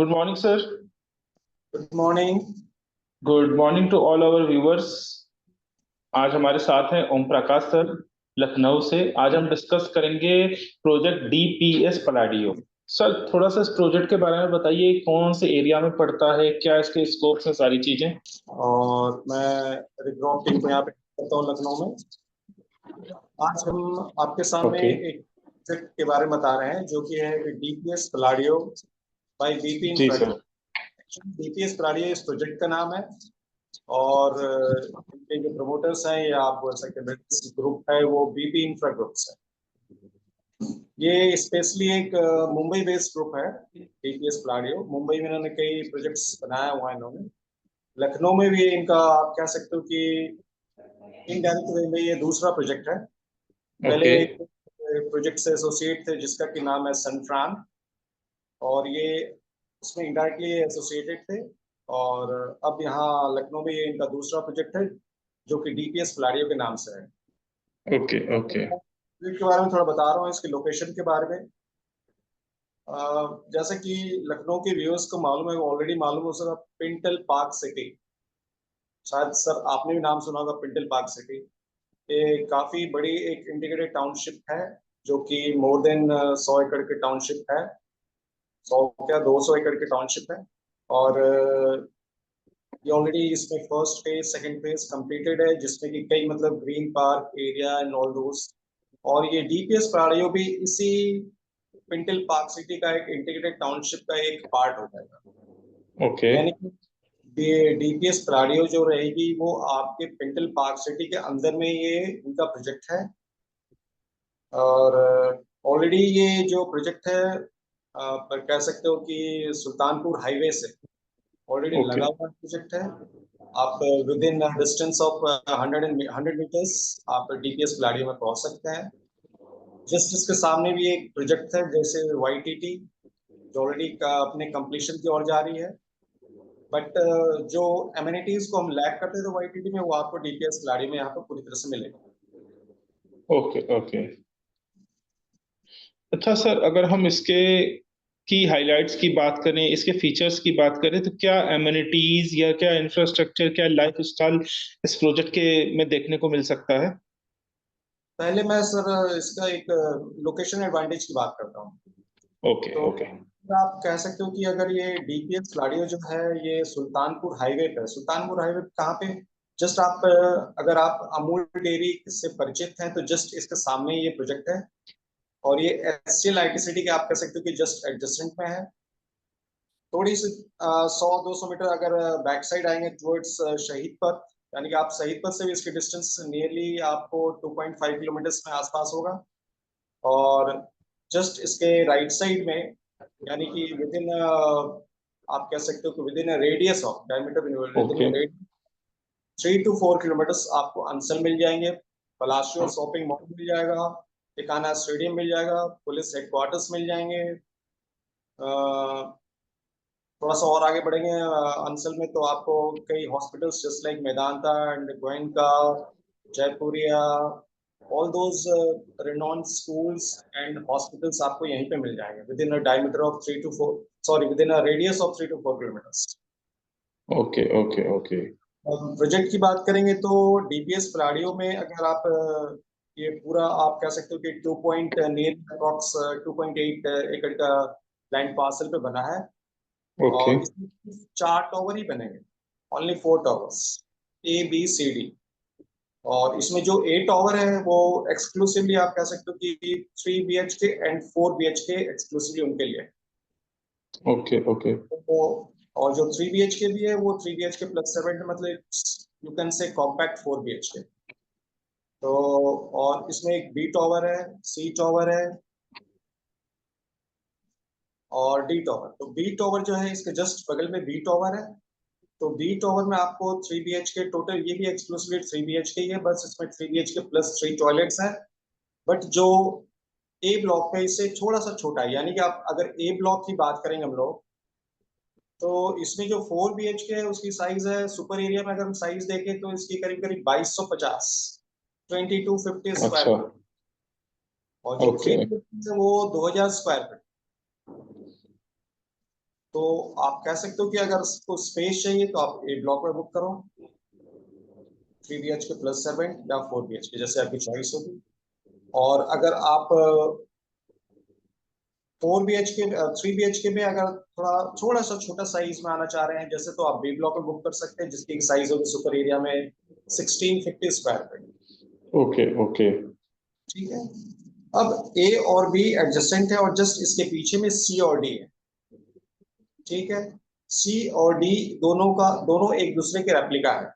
Good morning, sir. Good morning. Good morning to all our viewers. आज हमारे साथ हैं ओम प्रकाश सर लखनऊ से। आज हम डिस्कस करेंगे प्रोजेक्ट डीपीएस पलाडियो। सर थोड़ा सा इस प्रोजेक्ट के बारे में बताइए, कौन से एरिया में पड़ता है, क्या इसके स्कोप है, सारी चीजें। और मैं रिक्रॉप टीम को यहाँ पे करता हूँ लखनऊ में। आज हम आपके सामने एक प्रोजेक्ट के बारे में बता रहे हैं जो कि है डीपीएस पलाडियो बाय बीपी जी सर। डीपीएस पलाडियो इस प्रोजेक्ट का नाम है और इनके जो प्रमोटर्स हैं या आप बोल सकते हैं ग्रुप है वो बीपी इंफ्रा ग्रुप्स है। ये स्पेशली एक मुंबई बेस्ड ग्रुप है डीपीएस पलाडियो। मुंबई में इन्होंने कई प्रोजेक्ट्स बनाया हुआ है इन्होंने। लखनऊ में भी इनका आप कह सकते हो कि इनडायरेक्ट वे में ये दूसरा प्रोजेक्ट है। पहले प्रोजेक्ट से एसोसिएट थे जिसका कि नाम है सनफ्रान, और ये उसमें इनडायरेक्टली एसोसिएटेड थे। और अब यहाँ लखनऊ में ये इनका दूसरा प्रोजेक्ट है जो कि डीपीएस पलाडियो के नाम से है। Okay okay. इसके बारे में थोड़ा बता रहा हूँ, इसके लोकेशन के बारे में। जैसे कि लखनऊ के व्यूअर्स को मालूम है, ऑलरेडी मालूम हो सका, पिंटल पार्क सिटी, शायद सर आपने भी नाम सुना होगा पिंटल पार्क सिटी। ये काफी बड़ी एक इंटीग्रेटेड टाउनशिप है जो कि मोर देन 100 एकड़ की टाउनशिप है। 100 क्या 200 एकड़ की टाउनशिप है। और ये ऑलरेडी इसमें first phase second phase completed है जिसमें कि कई मतलब green park area and all those. और ये डीपीएस पलाडियो भी इसी पिंटल पार्क सिटी का एक इंटीग्रेटेड टाउनशिप का एक पार्ट हो जाएगा। ओके। यानी कि डीपीएस पलाडियो जो रहेगी वो आपके पिंटल पार्क सिटी के अंदर में ये उनका प्रोजेक्ट है। और ऑलरेडी ये जो प्रोजेक्ट है पर कह सकते हो कि सुल्तानपुर हाईवे से ऑलरेडी लगा हुआ प्रोजेक्ट है। आप within distance of 100 metres आप डीपीएस पलाडियो में पहुंच सकते हैं। जस्ट इसके सामने भी एक प्रोजेक्ट है जैसे वाईटीटी जो ऑलरेडी अपने कंप्लीशन की ओर जा रही है। बट जो एमिनिटीज को हम लैक करते हैं तो वाईटीटी में वो आपको डीपीएस पलाडियो में यहाँ पर पूरी तरह से मिलेगा। Okay okay. अच्छा सर, अगर हम इसके की हाइलाइट्स की बात करें, इसके फीचर्स की बात करें, तो क्या एमिनिटीज या क्या इंफ्रास्ट्रक्चर, क्या लाइफ स्टाइल इस प्रोजेक्ट के में देखने को मिल सकता है। पहले मैं सर इसका एक लोकेशन एडवांटेज की बात करता हूँ। ओके तो ओके। आप कह सकते हो कि अगर ये डीपीएस पलाडियो जो है ये सुल्तानपुर हाईवे पे, सुल्तानपुर हाईवे कहाँ पे, जस्ट आप अगर आप अमूल डेयरी से परिचित हैं तो जस्ट इसके सामने ये प्रोजेक्ट है। और ये एससीएल आईटी सिटी के आप कह सकते हो कि जस्ट एडजेसेंट में है। थोड़ी सी 100-200 मीटर अगर बैक साइड आएंगे टुवर्ड्स शहीद पथ, यानी कि आप शहीद पथ से भी इसकी डिस्टेंस नियरली आपको 2.5 किलोमीटर में आसपास होगा। और जस्ट इसके राइट साइड में यानी कि विद इन आप कह सकते हो कि with in radius of diameter 3 to 4 kilometre आपको अंसल मिल जाएंगे। पलाशियो शॉपिंग मॉल मिल जाएगा, टिकाना स्टेडियम मिल जाएगा, पुलिस हेडक्वार्टर्स मिल जाएंगे। थोड़ा सा और आगे बढ़ेंगे अंसल में तो आपको कई hospitals just like Medanta and Goenka, Jaipuria, all those renowned schools and hospitals आपको यहीं पे मिल जाएंगे with in a diameter of 3 to 4 with in a radius of 3 to 4 kilometres. Okay okay okay. Project की बात करेंगे तो डीपीएस पलाडियो में अगर आप ये पूरा आप कह सकते हो कि 2.8 एकड़ का लैंड पार्सल पे बना है। ओके और इसमें 4 टावर ही बनेंगे, only 4 towers, A B C D. और इसमें जो 8 टावर है वो एक्सक्लूसिवली आप कह सकते हो कि 3 BHK एंड 4 BHK एक्सक्लूसिवली उनके लिए। Okay okay. तो और जो 3 BHK भी है वो 3 BHK प्लस 7 मतलब you can say compact 4 BHK। तो और इसमें एक बी टावर है, सी टावर है और डी टावर। तो बी टावर जो है इसके जस्ट बगल में बी टावर है। तो बी टावर में आपको 3 BHK टोटल, ये भी एक्सक्लूसिवली 3 BHK ही है, बस इसमें 3 BHK प्लस 3 टॉयलेट्स हैं। बट जो ए ब्लॉक है इससे थोड़ा सा छोटा है, यानी कि आप अगर ए ब्लॉक की बात करेंगे हम लोग तो इसमें जो 4 BHK है उसकी साइज है, सुपर एरिया में अगर हम साइज देखें तो इसकी करीब करीब 2250, 2250 स्क्वायर अच्छा। फीट। और जो 3 ओके BHK है वो 2000 स्क्वायर फीट। तो तो आप कह सकते हो कि अगर उसको स्पेस चाहिए तो आप ए ब्लॉक में बुक करो, 3 BHK प्लस 7 या 4 BHK, जैसे आपकी चॉइस होगी। और अगर आप 4 BHK 3 BHK में अगर थोड़ा सा छोटा साइज में आना चाह रहे हैं जैसे, तो आप बी ब्लॉक में बुक कर सकते हैं, जिसकी साइज होगी सुपर एरिया में 1650 स्क्वायर फीट। Okay okay. ठीक है। अब ए और बी एडजेसेंट है और जस्ट इसके पीछे में सी और डी है। ठीक है। सी और डी दोनों एक दूसरे के रेप्लिका है,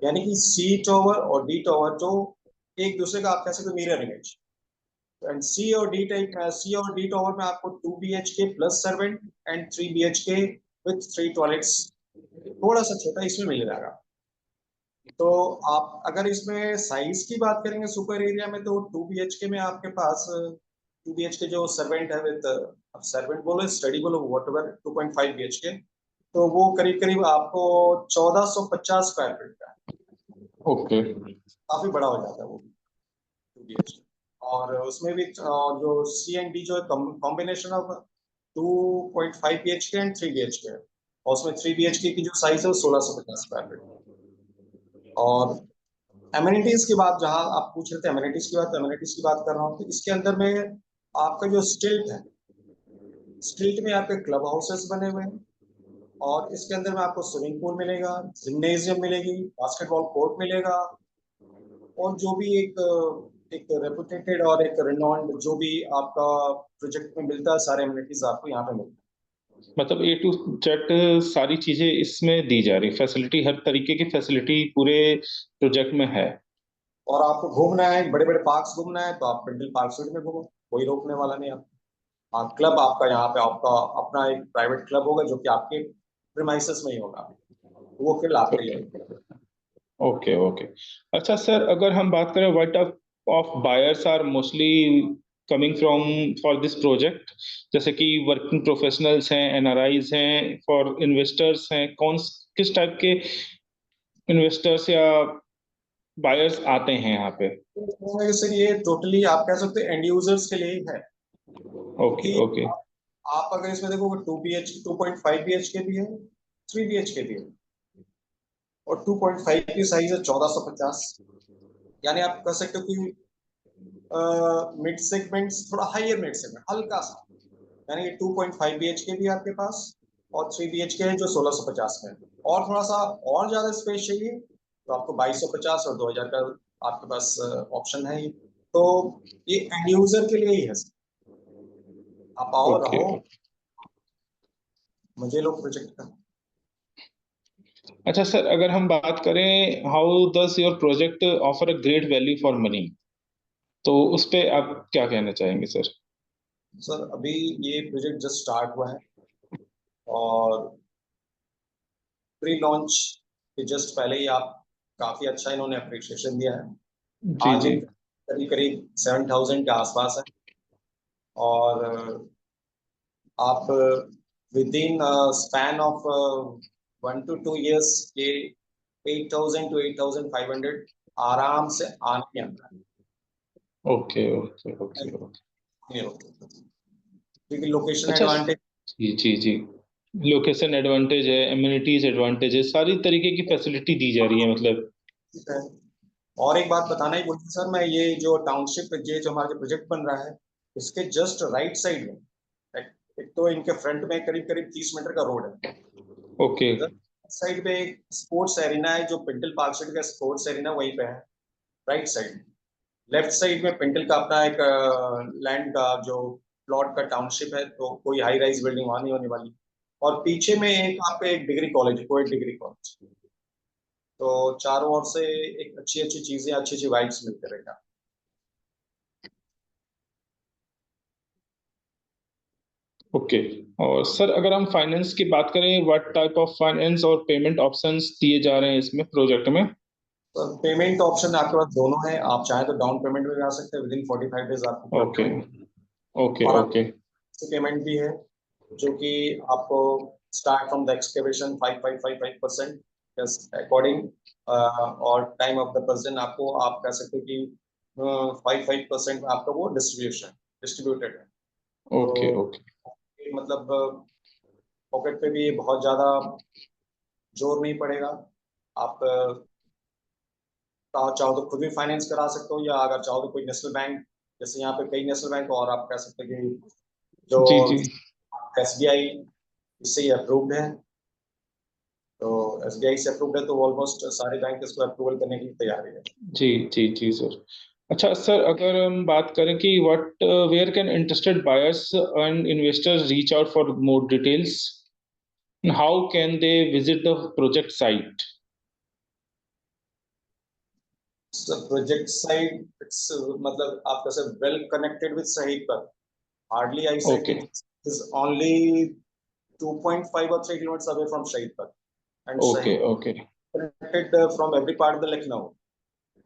यानी कि सी टावर और डी टावर जो एक दूसरे का आप कह सकते हो मिरर इमेज। एंड सी और डी टावर में आपको 2 BHK plus servant and 3 BHK with 3 toilets, थोड़ा सा छोटा इसमें मिल जाएगा। तो आप अगर इसमें साइज की बात करेंगे सुपर एरिया में, तो 2 BHK में आपके पास 2 BHK जो सर्वेंट है विद, अब सर्वेंट बोलो स्टडी बोलो वट एवर, 2.5 BHK, तो वो करीब करीब आपको 1450 स्क्वायर फीट का है। ओके काफी बड़ा हो जाता है वो 2 BHK। और उसमें भी जो सी एंड डी जो है combination of 2.5 BHK and 3 BHK है, और उसमें 3 BHK की जो साइज है वो 1650 स्क्वायर फीट। और एमिनिटीज की बात, जहां आप पूछ रहे थे एमिनिटीज की बात, तो एमिनिटीज की बात कर रहा हूँ, तो इसके अंदर में आपका जो स्टिल्ट है, स्टिल्ट में आपके क्लब हाउसेस बने हुए हैं, और इसके अंदर में आपको स्विमिंग पूल मिलेगा, जिम्नेजियम मिलेगी, बास्केटबॉल कोर्ट मिलेगा, और जो भी एक रेपुटेटेड और एक रिनॉन्ड जो भी आपका प्रोजेक्ट में मिलता है, सारे एमिनिटीज आपको यहाँ पे मिलते हैं। मतलब ए टू जेड सारी चीजें इसमें दी जा रही, फैसिलिटी, हर तरीके की फैसिलिटी पूरे प्रोजेक्ट में है। और आपको घूमना है, बड़े बड़े पार्क्स घूमना है, तो आप पेंडल पार्क स्ट्रीट में घूमो, कोई रोकने वाला नहीं आपको। हाँ, क्लब आपका यहाँ पे आपका अपना एक प्राइवेट क्लब होगा जो कि आपके प्रीमाइसेस में ही होगा, वो फिर आपके लिए होगा। Okay okay. अच्छा सर, अगर हम बात करें what type of buyers are mostly coming from for this project, जैसे कि वर्किंग प्रोफेशनल्स हैं, एनआरआईज हैं, फॉर इन्वेस्टर्स हैं, किस टाइप के इन्वेस्टर्स या बायर्स आते हैं यहाँ पे? तो सर ये टोटली आप कह सकते हैं एंड यूजर्स के लिए ही है, ओके क्योंकि ओके आप अगर इसमें देखोगे 2 BHK 2.5 BHK भी है, 3 BHK भी है, और 2.5 की साइज है 1450, यानी आप कह सकते हो कि मिड सेगमेंट, थोड़ा हाइयर मिड सेगमेंट हल्का सा, यानी कि 2.5 BHK भी है आपके पास, और 3 BHK है जो 1650 में है। और थोड़ा सा और ज्यादा स्पेस चाहिए तो आपको 2250 और 2000 का आपके पास ऑप्शन है ये। तो ये एंड यूजर के लिए ही है सर। आप आओ ओके। रहो, मुझे लोग प्रोजेक्ट का। अच्छा सर, अगर हम बात करें how does your project offer a great value for money, तो उस पे आप क्या कहना चाहेंगे सर? सर अभी ये प्रोजेक्ट जस्ट स्टार्ट हुआ है, और प्री लॉन्च के जस्ट पहले ही आप काफी अच्छा इन्होंने अप्रिशिएशन दिया है। जी आज जी। इन करीब करीब 7000 के आसपास है, और आप with in span of 1 to 2 years ये 8000 to 8500 आराम से आने के अंदर ओके ओके ओके ओके। नहीं होते, क्योंकि लोकेशन अच्छा एडवांटेज जी जी जी। लोकेशन एडवांटेज है, एम्यूनिटीज एडवांटेज है, सारी तरीके की फैसिलिटी दी जा रही है मतलब। है। और एक बात बताना ही बोलती सर, मैं ये जो टाउनशिप, ये जो हमारा प्रोजेक्ट बन रहा है, इसके जस्ट राइट साइड में एक तो इनके फ्रंट में करीब करीब 30 मीटर का रोड है, ओके उधर साइड पे एक स्पोर्ट्स एरिना है, जो पिंटल पार्क स्ट्रीट का स्पोर्ट्स एरिना वहीं पे है राइट साइड। लेफ्ट साइड में पिंटल का अपना एक लैंड का जो प्लॉट का टाउनशिप है, तो कोई हाई राइज बिल्डिंग वहां नहीं होने वाली। और पीछे में एक आपका एक डिग्री कॉलेज है, कोई डिग्री कॉलेज, तो चारों ओर से एक अच्छी अच्छी चीजें, अच्छी अच्छी वाइब्स मिलते रहेगा। ओके। और सर, अगर हम फाइनेंस की बात करें, व्हाट टाइप ऑफ फाइनेंस और पेमेंट ऑप्शंस दिए जा रहे हैं इसमें प्रोजेक्ट में? तो पेमेंट ऑप्शन आपके पास दोनों है, आप चाहें तो डाउन पेमेंट में भी आ सकते हैं, विद इन 45 डेज आपको फंड ओके मिलेगा। ओके और ओके पेमेंट भी है, जो कि आपको start from the excavation 5.55% according, और टाइम ऑफ द पर्सन आपको आप कह सकते हो कि 5% आपका वो डिस्ट्रीब्यूटेड है। तो ओके ओके। मतलब पॉकेट पे भी ये बहुत ज्यादा जोर नहीं पड़ेगा। आप चाहो तो खुद भी फाइनेंस करा सकते हो, या अगर चाहो तो कोई नेशनल बैंक, जैसे यहाँ पे कई नेशनल बैंक, और आप कह सकते हैं कि जो जी जी एसबीआई इससे ही अप्रूव्ड है। तो एसबीआई से अप्रूव्ड है तो ऑलमोस्ट सारे बैंक इसको अप्रूवल करने की तैयारी है। जी जी जी सर। अच्छा सर, अगर हम बात करें कि what where can interested buyers and investors reach out for more details, how can they visit the project site? Project side, it's मतलब आप कैसे वेल कनेक्टेड विद शहीद पर, hardly I said okay it is only 2.5 or 3 kilometers away from Shaheed पर, and okay Shaheed okay connected from every part of the Lucknow.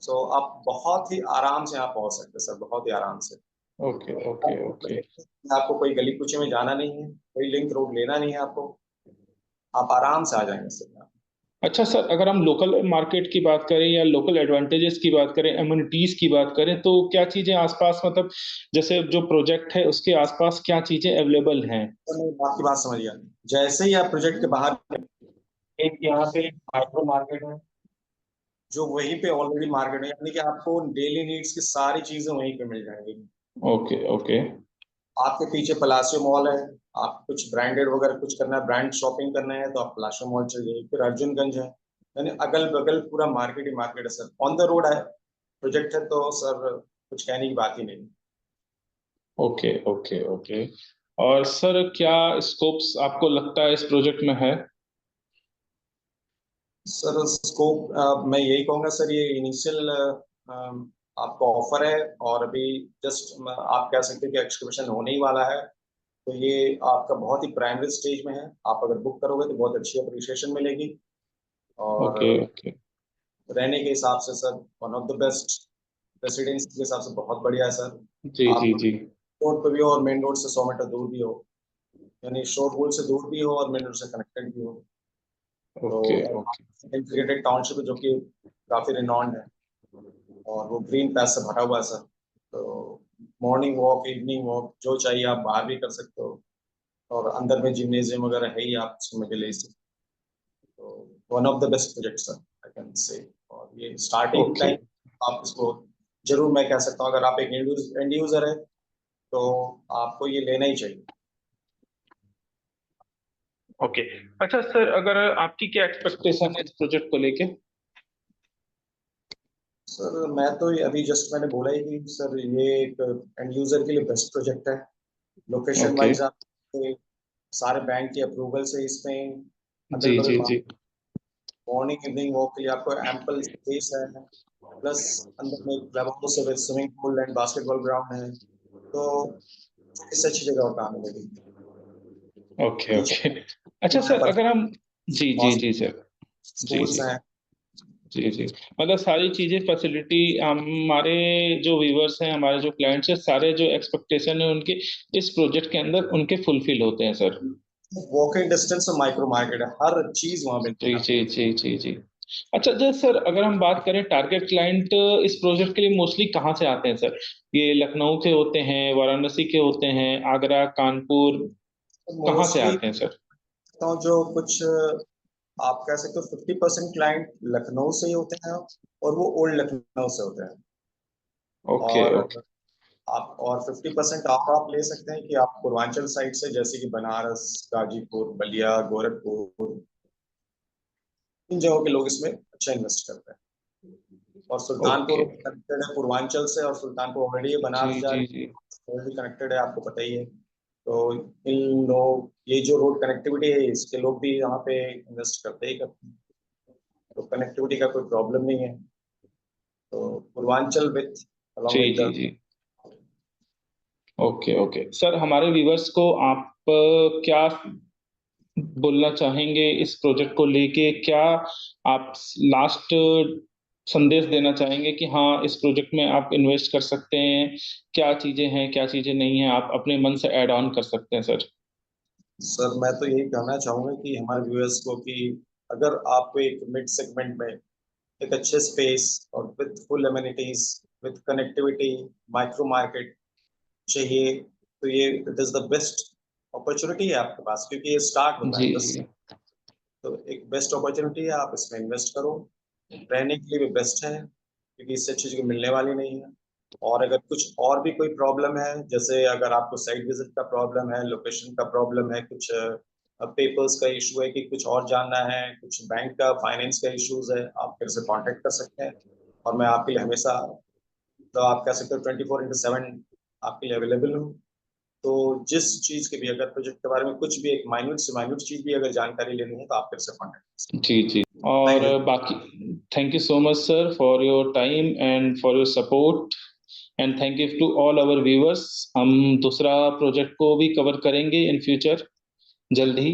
So आप बहुत ही आराम से यहाँ पहुंच सकते हैं सर, बहुत ही आराम से। Okay okay okay. आपको कोई गली कूचे में जाना नहीं है, कोई लिंक रोड लेना नहीं है आपको, आप आराम से आ जाएंगे सर यहाँ। अच्छा सर, अगर हम लोकल मार्केट की बात करें या लोकल एडवांटेजेस की बात करें, एम्यूनिटीज की बात करें, तो क्या चीजें आसपास, मतलब जैसे जो प्रोजेक्ट है उसके आसपास क्या चीजें अवेलेबल हैं? तो नहीं, आपकी बात समझ गया। जैसे ही आप प्रोजेक्ट के बाहर, एक यहाँ पे माइक्रो मार्केट है, जो वहीं पे ऑलरेडी मार्केट है, यानी कि आपको डेली नीड्स की सारी चीजें वहीं पे मिल जाएंगी। ओके ओके आपके पीछे पलासियो मॉल है, आप कुछ ब्रांडेड वगैरह कुछ करना है, ब्रांड शॉपिंग करना है तो आप पलासियो मॉल चले जाइए, फिर अर्जुनगंज है। यानी अगल बगल पूरा मार्केट ही मार्केट है सर, ऑन द रोड है, प्रोजेक्ट है तो सर कुछ कहने की बात ही नहीं। Okay okay okay. और सर, क्या स्कोप्स आपको लगता है इस प्रोजेक्ट में है? सर स्कोप, मैं यही कहूँगा सर, ये इनिशियल आपको ऑफर है, और अभी जस्ट आप कह सकते हैं कि एक्सकवेशन होने ही वाला है। तो ये आपका बहुत ही प्राइमरी स्टेज में है, आप अगर बुक करोगे तो बहुत अच्छी अप्रिशिएशन मिलेगी। और ओके ओके। रहने के हिसाब से sir one of the best, residence के हिसाब से बहुत बढ़िया है सर। जी जी आप जी। रोड पे भी हो और मेन रोड से 100 मीटर दूर भी हो, यानी शोरगुल से दूर भी हो और मेन रोड से कनेक्टेड भी हो। तो ओके ओके इंटीग्रेटेड टाउनशिप जो कि काफी रिनॉन्ड है, और वो ग्रीन पैथ से भरा हुआ है सर। तो मॉर्निंग वॉक, इवनिंग वॉक जो चाहिए आप बाहर भी कर सकते हो, और अंदर में जिम्नेजियम वगैरह है ही, आप उसमें के ले सकते हो। तो one of the best project sir, I can say. और ये स्टार्टिंग ओके टाइम आप इसको जरूर, मैं कह सकता हूँ अगर आप एक एंड यूजर है तो आपको ये लेना ही चाहिए। ओके। अच्छा सर, अगर आपकी क्या एक्सपेक्टेशन है इस प्रोजेक्ट को लेके? सर मैं तो ये अभी जस्ट मैंने बोला ही कि सर ये एक एंड यूजर के लिए बेस्ट प्रोजेक्ट है। Location okay. वाइज आप सारे बैंक के अप्रूवल से इसमें अगल जी जी बगल, जी। मॉर्निंग इवनिंग वॉक के लिए आपको एम्पल स्पेस है, प्लस अंदर में क्लब हाउस है, swimming pool and basketball ground है। तो इससे अच्छी जगह और कहाँ मिलेगी। ओके नीचे ओके। अच्छा सर, अगर हम, जी जी जी सर, जी स्कूल्स जी हैं। जी जी, मतलब सारी चीजें फैसिलिटी, हमारे जो व्यूवर्स हैं, हमारे जो क्लाइंट्स हैं, सारे जो एक्सपेक्टेशन है उनके इस प्रोजेक्ट के अंदर उनके फुलफिल होते हैं सर। वॉकिंग डिस्टेंस और माइक्रो मार्केट है, हर चीज वहां मिलती जी है। जी जी जी जी। अच्छा जब सर, अगर हम बात करें टारगेट क्लाइंट इस प्रोजेक्ट के लिए मोस्टली कहाँ से आते हैं सर? ये लखनऊ के होते हैं, वाराणसी के होते हैं, आगरा, कानपुर, कहाँ से मोस्टली आते हैं सर? तो जो कुछ आप कह सकते हो 50% क्लाइंट लखनऊ से ही होते हैं, और वो ओल्ड लखनऊ से होते हैं। ओके और ओके। आप और 50% आप ले सकते हैं कि आप पूर्वांचल साइड से, जैसे कि बनारस, गाजीपुर, बलिया, गोरखपुर, इन जगहों के लोग इसमें अच्छा इन्वेस्ट करते हैं। और सुल्तानपुर ओके। कनेक्टेड है पूर्वांचल से, और सुल्तानपुर ऑलरेडी जी बनारस जा जी रही जी। है, ऑलरेडी कनेक्टेड है, आपको पता ही है। तो इन लोग, ये जो रोड कनेक्टिविटी है इसके लोग भी यहाँ पे इन्वेस्ट करते ही करते हैं। तो कनेक्टिविटी का कोई प्रॉब्लम नहीं है। तो पूर्वांचल विथ जी अलॉन्ग विद जी द, जी। ओके ओके सर, हमारे व्यूवर्स को आप क्या बोलना चाहेंगे इस प्रोजेक्ट को लेके? क्या आप लास्ट संदेश देना चाहेंगे कि हाँ, इस प्रोजेक्ट में आप इन्वेस्ट कर सकते हैं? क्या चीजें हैं, क्या चीजें नहीं हैं, आप अपने मन से ऐड ऑन कर सकते हैं सर? सर मैं तो यही कहना चाहूंगा कि हमारे व्यूअर्स को कि अगर आपको एक मिड सेगमेंट में एक अच्छे स्पेस और with full amenities, with connectivity, micro market चाहिए, तो ये it is the best opportunity है आपके पास, क्योंकि ये स्टार्ट होता है जी बस। जी तो एक बेस्ट अपॉर्चुनिटी है, आप इसमें इन्वेस्ट करो। रहने के लिए भी बेस्ट है, क्योंकि इससे अच्छी चीज मिलने वाली नहीं है। और अगर कुछ और भी कोई प्रॉब्लम है, जैसे अगर आपको साइट विजिट का प्रॉब्लम है, लोकेशन का प्रॉब्लम है, कुछ पेपर्स का इशू है, कि कुछ और जानना है, कुछ बैंक का फाइनेंस का इश्यूज है, आप मेरे से कांटेक्ट कर सकते हैं। और मैं आपके लिए हमेशा, तो आप कह सकते हो 24/7 आपके लिए अवेलेबल हूँ। तो जिस चीज के भी, अगर प्रोजेक्ट के बारे में कुछ भी एक माइन्यूट से माइन्यूट चीज भी अगर जानकारी लेनी है, तो आप मेरे से कांटेक्ट कर सकते जी जी। हैं। और थैंक यू। बाकी thank you so much sir for your time and for your support and thank you to all our viewers. हम दूसरा प्रोजेक्ट को भी कवर करेंगे इन फ्यूचर जल्द ही।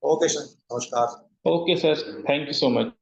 ओके सर, नमस्कार। Okay sir, thank you so much.